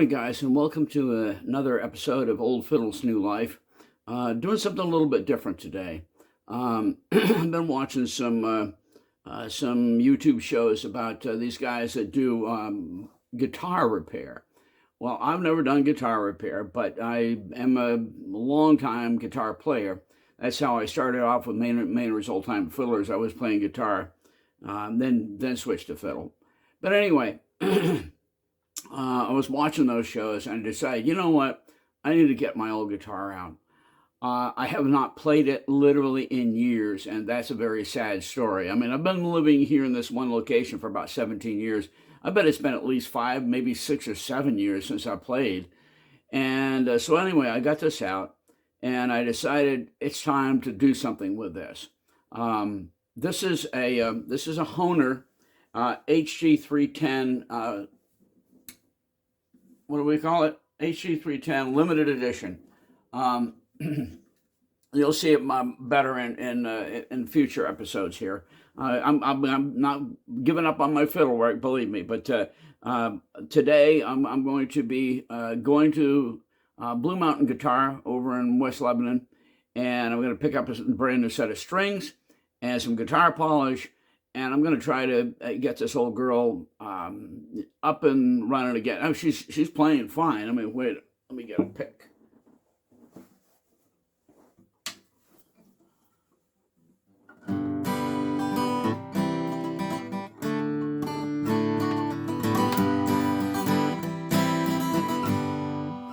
Morning, guys, and welcome to another episode of Old Fiddles New Life. Doing something a little bit different today. I've been watching some YouTube shows about these guys that do guitar repair. Well, I've never done guitar repair, but I am a long-time guitar player. That's how I started off with Maynard's old-time fiddlers. I was playing guitar, then switched to fiddle. But anyway. I was watching those shows and I decided, you know what? I need to get my old guitar out. I have not played it literally in years, and that's a very sad story. I mean, I've been living here in this one location for about 17 years. I bet it's been at least 5, maybe 6 or 7 years since I played. And so anyway, I got this out, and I decided it's time to do something with this. This is a Hohner HG310. What do we call it? HG310 limited edition. You'll see it better in future episodes here. I'm not giving up on my fiddle work, believe me. But today I'm going to be going to Blue Mountain Guitar over in West Lebanon, and I'm going to pick up a brand new set of strings and some guitar polish. And I'm going to try to get this old girl up and running again. Oh, she's playing fine. I mean, wait, let me get a pick.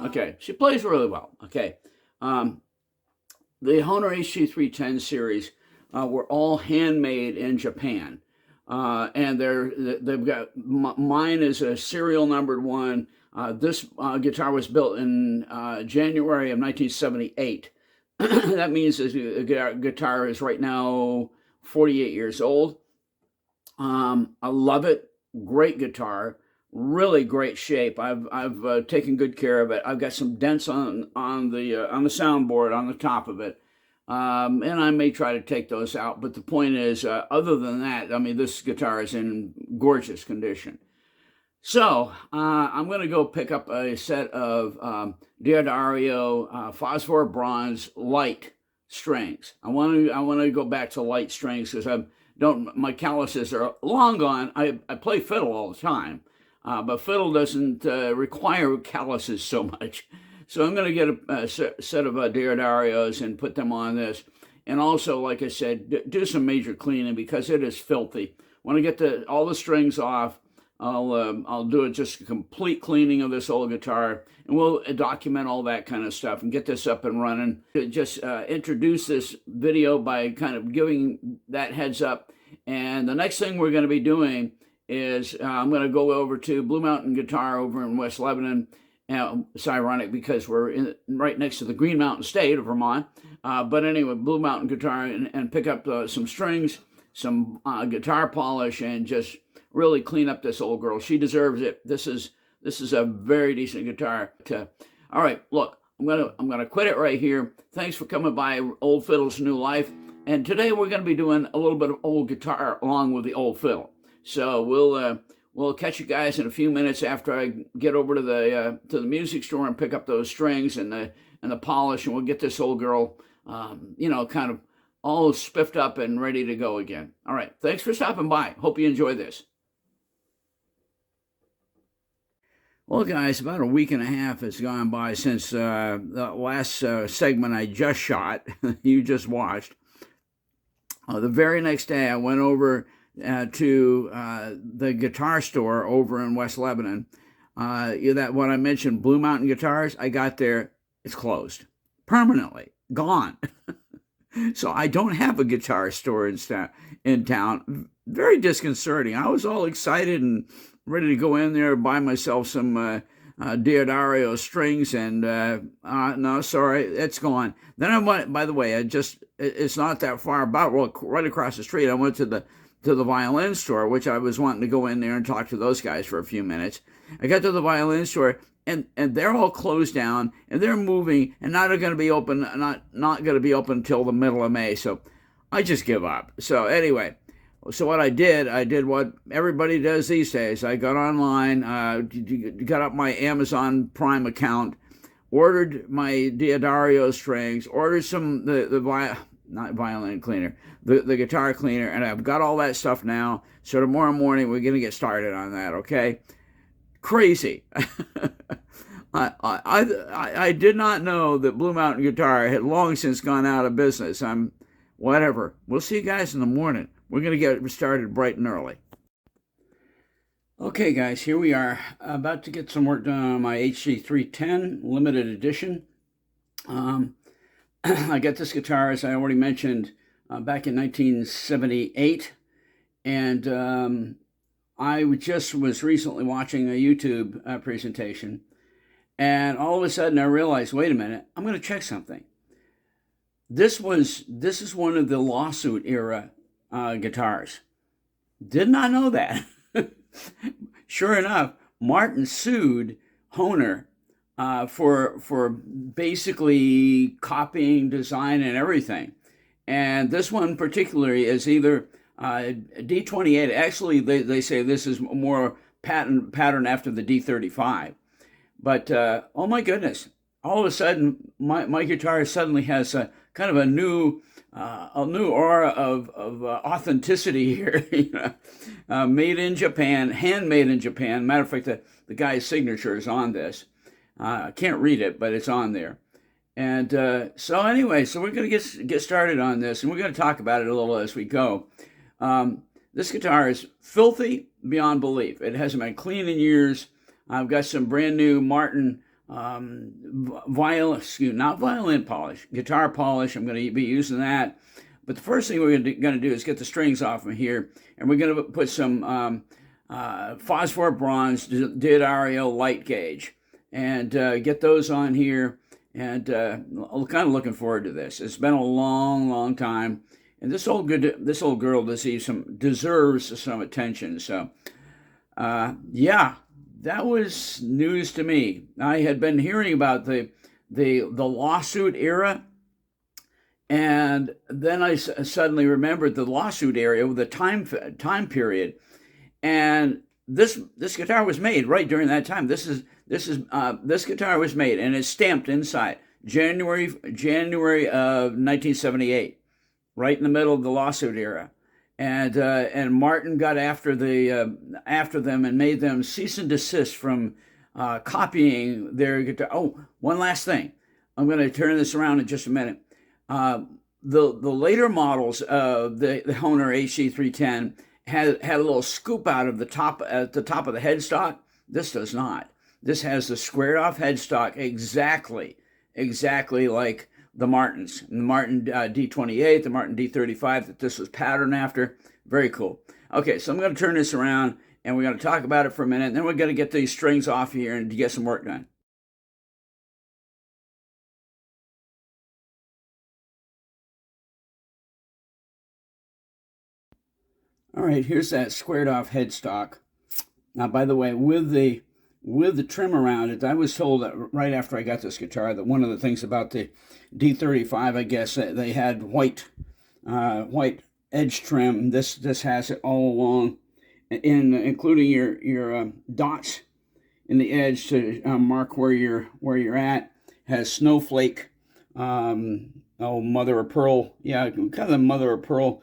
Okay, she plays really well. Okay, the Hohner HG310 series were all handmade in Japan, and they've got mine is a serial numbered one. This guitar was built in January of 1978. That means the guitar is right now 48 years old. I love it. Great guitar, really great shape. I've taken good care of it. I've got some dents on the soundboard on the top of it. And I may try to take those out, but the point is, other than that, I mean, this guitar is in gorgeous condition. So I'm going to go pick up a set of Diodario Phosphor Bronze light strings. I want to go back to light strings because my calluses are long gone. I play fiddle all the time, but fiddle doesn't require calluses so much. So I'm going to get a set of Diodarios and put them on this. And also, like I said, do some major cleaning because it is filthy. When I get all the strings off, I'll do just a complete cleaning of this old guitar. And we'll document all that kind of stuff and get this up and running. Just introduce this video by kind of giving that heads up. And the next thing we're going to be doing is I'm going to go over to Blue Mountain Guitar over in West Lebanon. It's ironic because we're right next to the Green Mountain State of Vermont. But anyway, Blue Mountain Guitar and pick up some strings, some guitar polish, and just really clean up this old girl. She deserves it. This is a very decent guitar. All right, look, I'm gonna quit it right here. Thanks for coming by Old Fiddles New Life. And today we're gonna be doing a little bit of old guitar along with the old fiddle. So we'll catch you guys in a few minutes after I get over to the music store and pick up those strings and the polish, and we'll get this old girl, kind of all spiffed up and ready to go again. All right, thanks for stopping by. Hope you enjoy this. Well, guys, about a week and a half has gone by since the last segment I just shot, you just watched. The very next day, I went over to the guitar store over in West Lebanon. That what I mentioned, Blue Mountain Guitars, I got there, it's closed. Permanently. Gone. So I don't have a guitar store in town. Very disconcerting. I was all excited and ready to go in there and buy myself some Diodario strings, and no, sorry, it's gone. Then I went, by the way, it's not that far, right across the street. I went to the violin store, which I was wanting to go in there and talk to those guys for a few minutes. I got to the violin store, and they're all closed down, and they're moving, and not going to be open until the middle of May. So I just give up. So anyway, So what I did what everybody does these days. I got online, got up my Amazon Prime account, ordered my Diodario strings, ordered some not violin cleaner, the guitar cleaner, and I've got all that stuff now. So tomorrow morning we're gonna get started on that. Okay, crazy. I did not know that Blue Mountain Guitar had long since gone out of business. Whatever. We'll see you guys in the morning. We're going to get started bright and early. Okay, guys, here we are. About to get some work done on my HG310 limited edition. I got this guitar, as I already mentioned, back in 1978. And I just was recently watching a YouTube presentation. And all of a sudden I realized, wait a minute, I'm going to check something. This is one of the lawsuit era guitars. Did not know that. Sure enough, Martin sued Hohner for basically copying design and everything. And this one particularly is either D28. Actually, they say this is more pattern after the D35. But oh my goodness! All of a sudden, my guitar suddenly has a kind of a new aura of authenticity here. Made in Japan, handmade in Japan. Matter of fact, the guy's signature is on this. I can't read it, but it's on there. And so anyway, so we're going to get started on this, and we're going to talk about it a little as we go. This guitar is filthy beyond belief. It hasn't been cleaned in years. I've got some brand new Martin not violin polish, guitar polish. I'm going to be using that. But the first thing we're going to do is get the strings off of here, and we're going to put some phosphor bronze Diodario light gauge and get those on here. And I'm kind of looking forward to this. It's been a long, long time, and this old girl deserves some attention. So, yeah. That was news to me. I had been hearing about the lawsuit era, and then I suddenly remembered the lawsuit era with the time period. And this guitar was made right during that time. This guitar was made, and it's stamped inside January of 1978, right in the middle of the lawsuit era. And Martin got after them and made them cease and desist from copying their guitar. Oh, one last thing. I'm going to turn this around in just a minute. The later models of the Hohner HG310 had a little scoop out of the top at the top of the headstock. This does not. This has the squared off headstock exactly like the Martins, the Martin D28, the Martin D35 that this was patterned after. Very cool. Okay, so I'm going to turn this around, and we're going to talk about it for a minute, and then we're going to get these strings off here and get some work done. All right, here's that squared off headstock. Now, by the way, with the trim around it, I was told that right after I got this guitar that one of the things about the D35, I guess, they had white edge trim. This has it all along, including your dots in the edge to mark where you're at. Has snowflake, mother of pearl, yeah, kind of the mother of pearl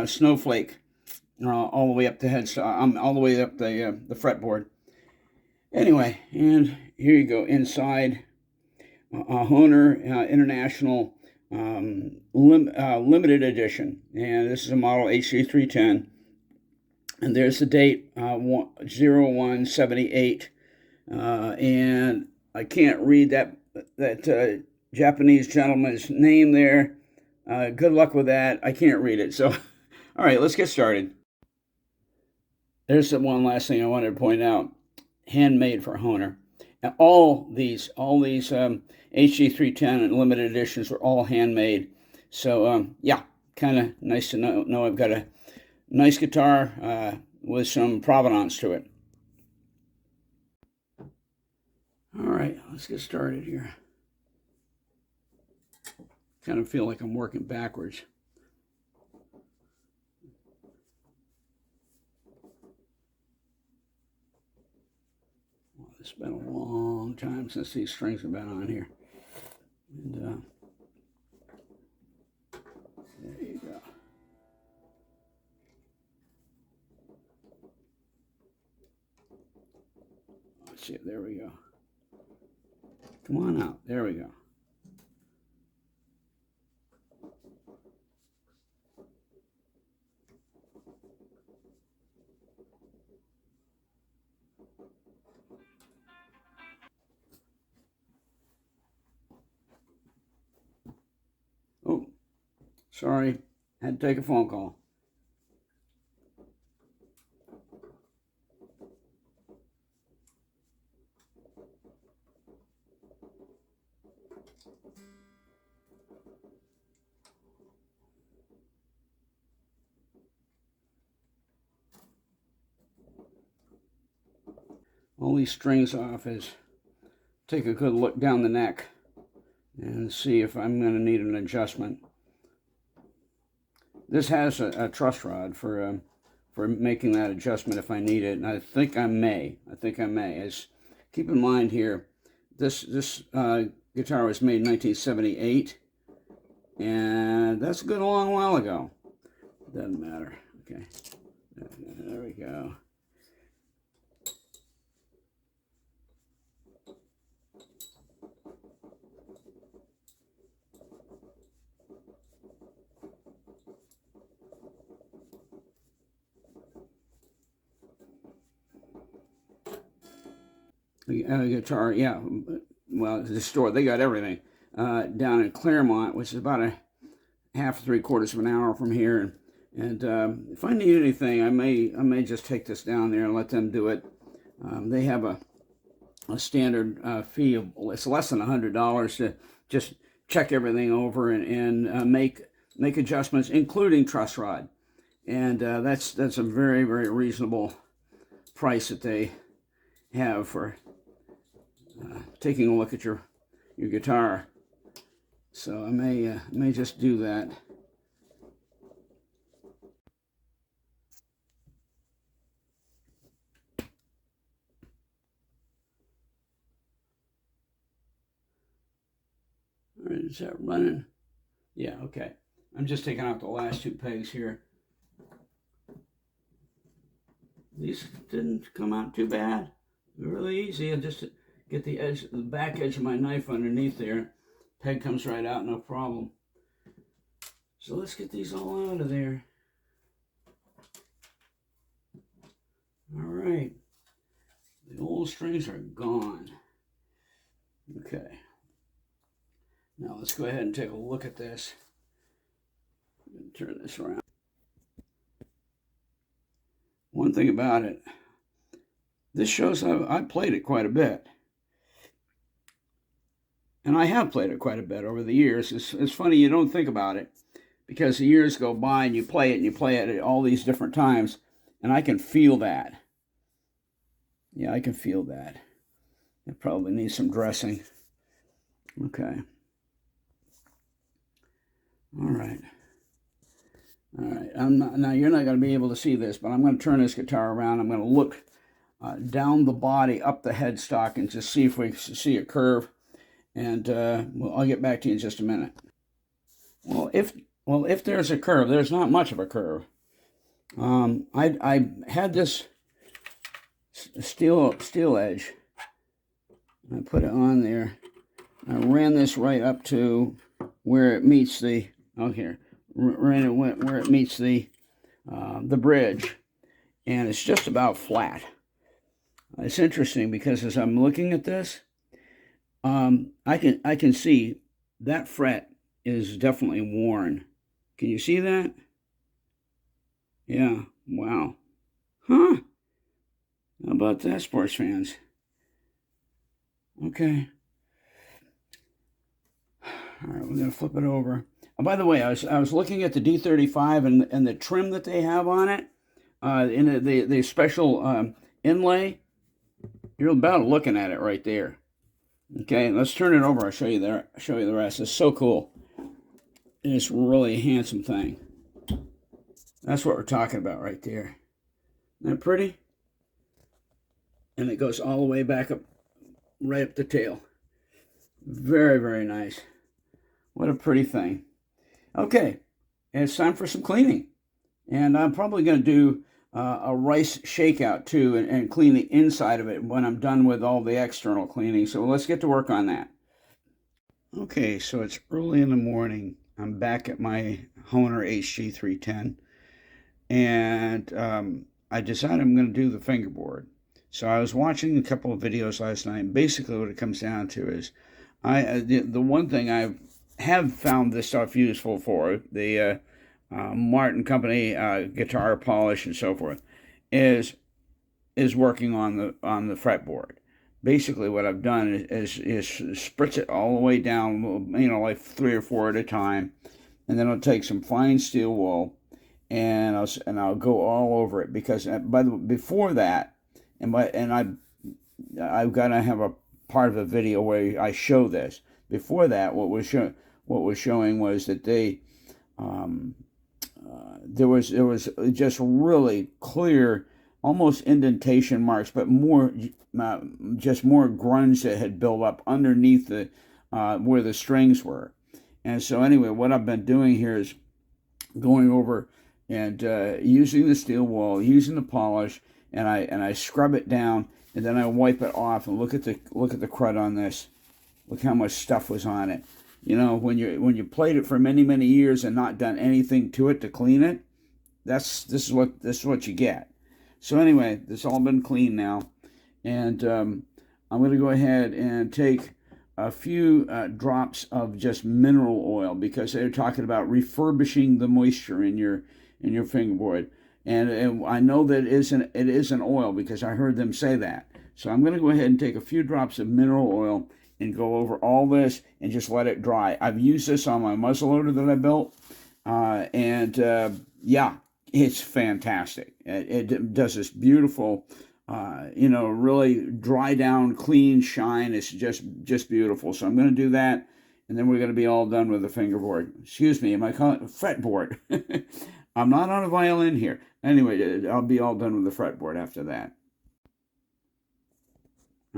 snowflake, all the way up the headstock, all the way up the fretboard. Anyway, and here you go inside Hohner International limited edition, and this is a model HG310, and there's the date 0178, and I can't read that Japanese gentleman's name there. Good luck with that. I can't read it. So, all right, let's get started. There's the one last thing I wanted to point out. Handmade for Hohner. And all these HG310 and limited editions were all handmade. So yeah, kind of nice to know I've got a nice guitar with some provenance to it. All right, let's get started here. Kind of feel like I'm working backwards. It's been a long time since these strings have been on here. And there you go. Let's see, there we go. Come on out. There we go. Oh, sorry. Had to take a phone call. All these strings off is take a good look down the neck and see if I'm going to need an adjustment. This has a truss rod for making that adjustment if I need it, and I think I may. As keep in mind here, this guitar was made in 1978, and that's a good long while ago. Doesn't matter. Okay, there we go. Guitar, yeah. Well, the store, they got everything down in Claremont, which is about a half, 3/4 of an hour from here. And if I need anything, I may just take this down there and let them do it. They have a standard fee of, it's less than $100 to just check everything over and make adjustments, including truss rod. And that's a very, very reasonable price that they have for taking a look at your guitar. So I may just do that. All right, is that running? Yeah, okay. I'm just taking out the last 2 pegs here. These didn't come out too bad. They're really easy. I just get the back edge of my knife underneath there. Peg comes right out, no problem. So let's get these all out of there. All right. The old strings are gone. Okay. Now let's go ahead and take a look at this. Turn this around. One thing about it, this shows I've played it quite a bit. And I have played it quite a bit over the years. It's funny, you don't think about it, because the years go by and you play it and you play it at all these different times, and I can feel that. Yeah, I can feel that. It probably needs some dressing. Okay. All right. All right. Now you're not going to be able to see this, but I'm going to turn this guitar around. I'm going to look down the body, up the headstock, and just see if we see a curve. And I'll get back to you in just a minute. Well, if there's a curve, there's not much of a curve. I had this steel edge. I put it on there. I ran this right up to where it meets the ran it where it meets the bridge, and it's just about flat. It's interesting because as I'm looking at this, I can see that fret is definitely worn. Can you see that? Yeah. Wow. Huh. How about that, sports fans? Okay. All right, we're gonna flip it over. Oh, by the way, I was looking at the D35 and the trim that they have on it, in the special inlay. You're about looking at it right there. Okay, let's turn it over. I'll show you there. Show you the rest. It's so cool. It's really a handsome thing. That's what we're talking about right there. Isn't that pretty? And it goes all the way back up right up the tail. Very, very nice. What a pretty thing. Okay, it's time for some cleaning. And I'm probably going to do a rice shakeout too and clean the inside of it when I'm done with all the external cleaning. So let's get to work on that. Okay, so it's early in the morning. I'm back at my Hohner HG310, and I decided I'm going to do the fingerboard. So I was watching a couple of videos last night, and basically what it comes down to is the one thing I have found this stuff useful for, the Martin Company guitar polish and so forth, is working on the fretboard. Basically, what I've done is spritz it all the way down, like 3 or 4 at a time, and then I'll take some fine steel wool and I'll go all over it because before that, I've got to have a part of a video where I show this. Before that, what was showing was that there was just really clear, almost indentation marks, but more just more grunge that had built up underneath the where the strings were. And so anyway, what I've been doing here is going over and using the steel wool, using the polish, and I scrub it down, and then I wipe it off and look at the crud on this. Look how much stuff was on it. When you played it for many, many years and not done anything to it to clean it, this is what you get. So anyway, this all been cleaned now, and I'm going to go ahead and take a few drops of just mineral oil because they're talking about refurbishing the moisture in your fingerboard, and I know that it is an oil because I heard them say that. So I'm going to go ahead and take a few drops of mineral oil and go over all this and just let it dry. I've used this on my muzzleloader that I built, and yeah, it's fantastic. It does this beautiful, really dry down, clean shine. It's just beautiful. So I'm going to do that, and then we're going to be all done with the fingerboard. Excuse me, am I calling it fretboard? I'm not on a violin here. Anyway, I'll be all done with the fretboard after that.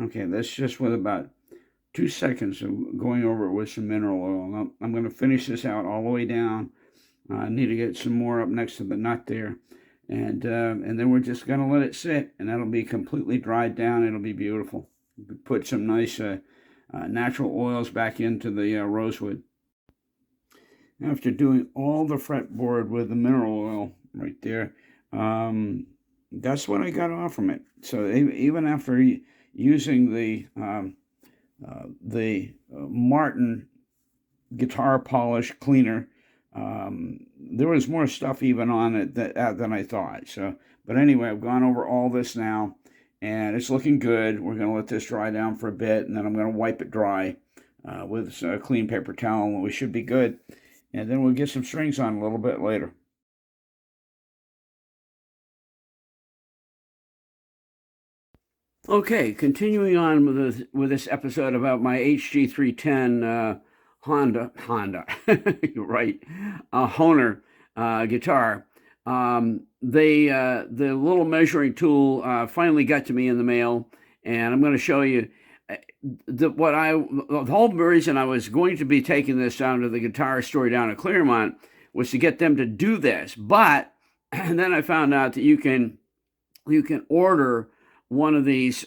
Okay, that's just with about 2 seconds of going over it with some mineral oil. I'm going to finish this out all the way down. I need to get some more up next to the nut there. And then we're just going to let it sit, and that'll be completely dried down. It'll be beautiful. Put some nice natural oils back into the rosewood. After doing all the fretboard with the mineral oil right there, that's what I got off from it. So even after using the Martin guitar polish cleaner, there was more stuff even on it than I thought. So, but anyway, I've gone over all this now, and it's looking good. We're going to let this dry down for a bit, and then I'm going to wipe it dry with a clean paper towel, and we should be good. And then we'll get some strings on a little bit later. Okay, continuing on with this episode about my HG310 Honda, you're right, Hohner guitar. The little measuring tool finally got to me in the mail, and I'm going to show you the whole reason I was going to be taking this down to the guitar store down at Claremont was to get them to do this, but and then I found out that you can order one of these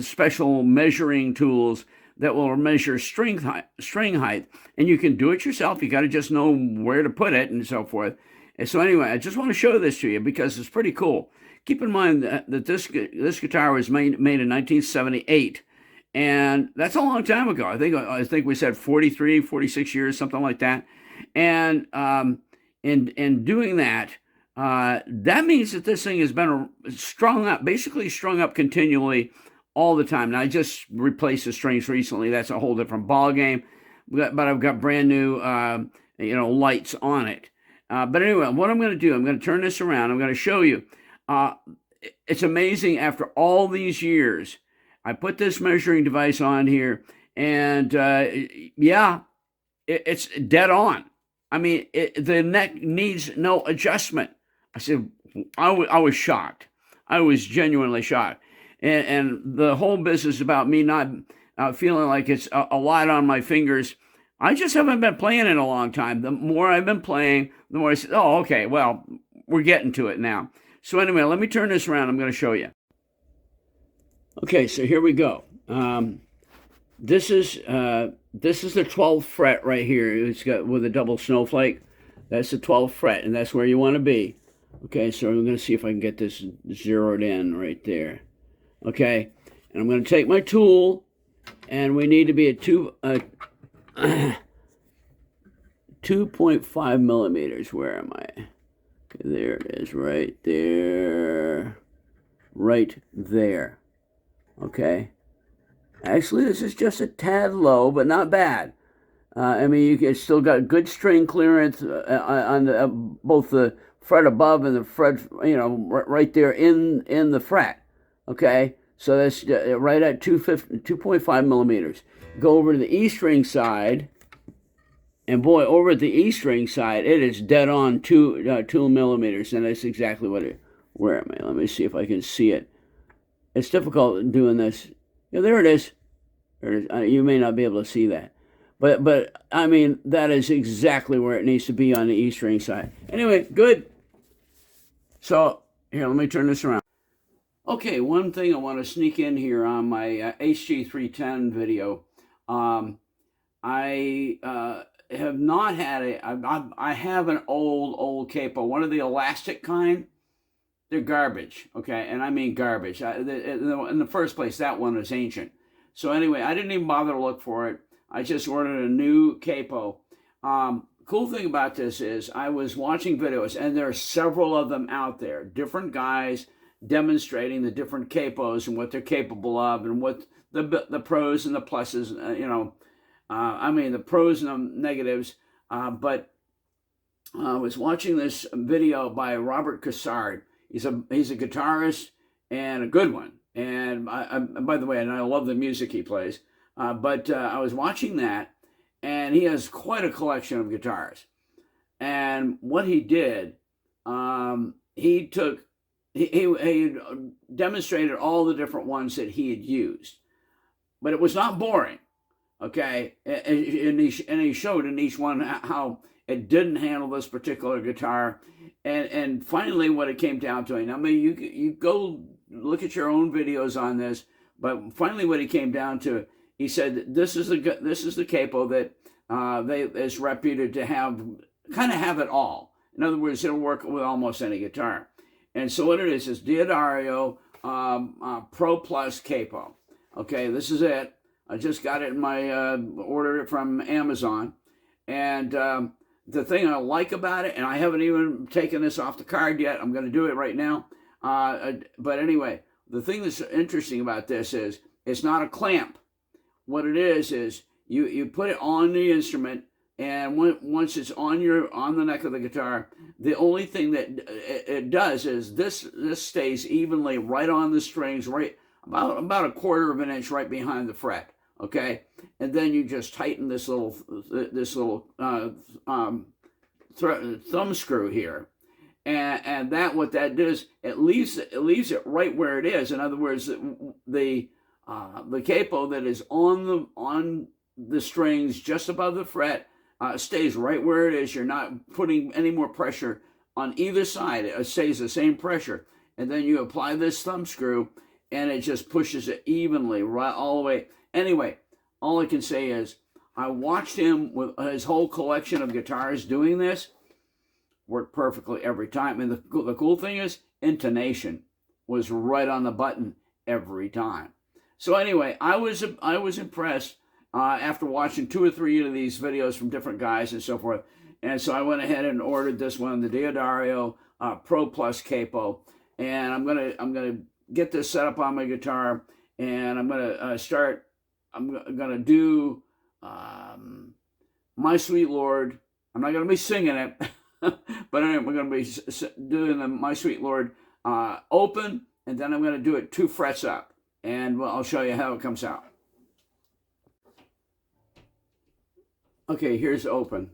special measuring tools that will measure string height, and you can do it yourself. You got to just know where to put it and so forth. And so anyway, I just want to show this to you because it's pretty cool. Keep in mind that this guitar was made in 1978, and that's a long time ago. I think we said 43, 46 years, something like that. And in doing that, that means that this thing has been basically strung up continually all the time. Now I just replaced the strings recently. That's a whole different ball game. But I've got brand new, lights on it. But anyway, what I'm going to do, I'm going to turn this around. I'm going to show you. It's amazing. After all these years, I put this measuring device on here, and it's dead on. I mean, the neck needs no adjustment. I said, I was shocked. I was genuinely shocked. and the whole business is about me not feeling like it's a lot on my fingers. I just haven't been playing in a long time. The more I've been playing, the more I say, oh, okay, well, we're getting to it now. So anyway, let me turn this around. I'm going to show you. Okay, so here we go. This is the 12th fret right here. It's got with a double snowflake. That's the 12th fret, and that's where you want to be. Okay, so I'm going to see if I can get this zeroed in right there. Okay, and I'm going to take my tool, and we need to be at 2.5 millimeters. Where am I? Okay, there it is, right there. Right there. Okay. Actually, this is just a tad low, but not bad. I mean, you still got good string clearance on both the fret above and the fret, right there in the fret. Okay, so that's right at 2.5 millimeters. Go over to the E string side, and boy, over at the E string side, it is dead on 2 millimeters, and that's exactly what it. Where am I? Let me see if I can see it. It's difficult doing this. Yeah, there it is. There it is. You may not be able to see that. But I mean, that is exactly where it needs to be on the E string side. Anyway, good. So, here, let me turn this around. Okay, one thing I want to sneak in here on my HG310 video. I have not had I have an old capo, one of the elastic kind. They're garbage, okay? And I mean garbage. In the first place, that one is ancient. So anyway, I didn't even bother to look for it. I just ordered a new capo. Cool thing about this is I was watching videos, and there are several of them out there. Different guys demonstrating the different capos and what they're capable of, and what the pros and the pluses. I mean the pros and the negatives. But I was watching this video by Robert Cassard. He's a guitarist and a good one. And by the way, and I love the music he plays. But I was watching that, and he has quite a collection of guitars. And what he did, he demonstrated all the different ones that he had used, but it was not boring. Okay, and he showed in each one how it didn't handle this particular guitar, and finally what it came down to. And I mean, you go look at your own videos on this, but finally what he came down to, he said this is the capo that is reputed to kind of have it all. In other words, it'll work with almost any guitar. And so what it is Diodario Pro Plus capo. Okay, this is it. I just got it in my ordered it from Amazon, and the thing I like about it, and I haven't even taken this off the card yet. I'm going to do it right now. But anyway, the thing that's interesting about this is it's not a clamp. What it is you put it on the instrument, and once it's on the neck of the guitar, the only thing that it does is this stays evenly right on the strings, right about a 1/4 of an inch right behind the fret. Okay, and then you just tighten this little thumb screw here, and what that does, it leaves it right where it is. In other words, the capo that is on the strings just above the fret stays right where it is. You're not putting any more pressure on either side. It stays the same pressure, and then you apply this thumb screw, and it just pushes it evenly right all the way. Anyway, all I can say is I watched him with his whole collection of guitars doing this. Worked perfectly every time. And the cool thing is intonation was right on the button every time. So anyway, I was impressed after watching 2 or 3 of these videos from different guys and so forth. And so I went ahead and ordered this one, the Diodario Pro Plus capo. And I'm gonna get this set up on my guitar, and I'm gonna start. I'm gonna do My Sweet Lord. I'm not gonna be singing it, but I'm gonna be doing the My Sweet Lord open, and then I'm gonna do it 2 frets up, and I'll show you how it comes out. Okay, here's open.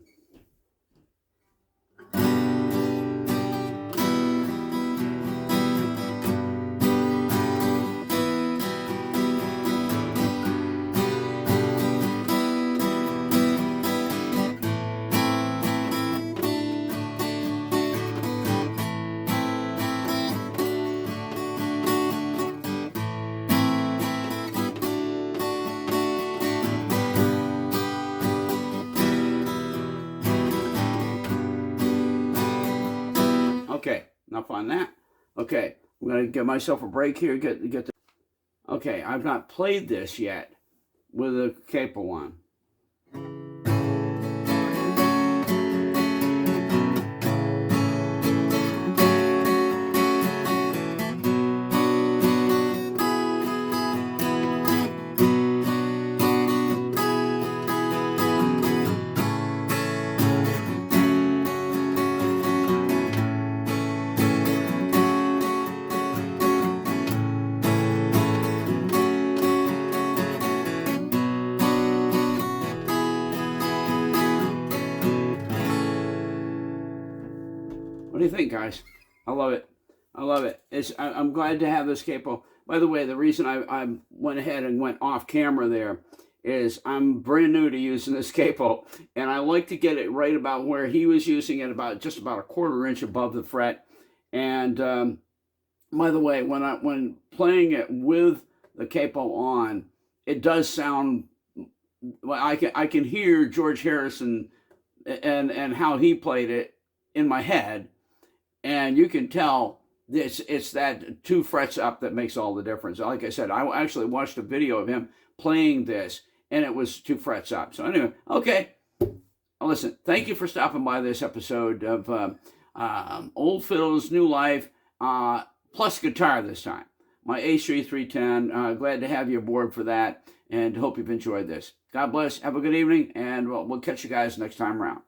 Enough on that. Okay, I'm going to give myself a break here. Okay, I've not played this yet with a capo on. What do you think, guys? I love it. I love it. I'm glad to have this capo. By the way, the reason I went ahead and went off camera there is I'm brand new to using this capo, and I like to get it right about where he was using it, just about a quarter inch above the fret. And by the way, when playing it with the capo on, it does sound. Well, I can hear George Harrison and how he played it in my head. And you can tell it's that 2 frets up that makes all the difference. Like I said, I actually watched a video of him playing this, and it was 2 frets up. So anyway, okay. Well, listen, thank you for stopping by this episode of Old Fiddles, New Life, plus guitar this time. My H3 310. Glad to have you aboard for that, and hope you've enjoyed this. God bless. Have a good evening, and we'll catch you guys next time around.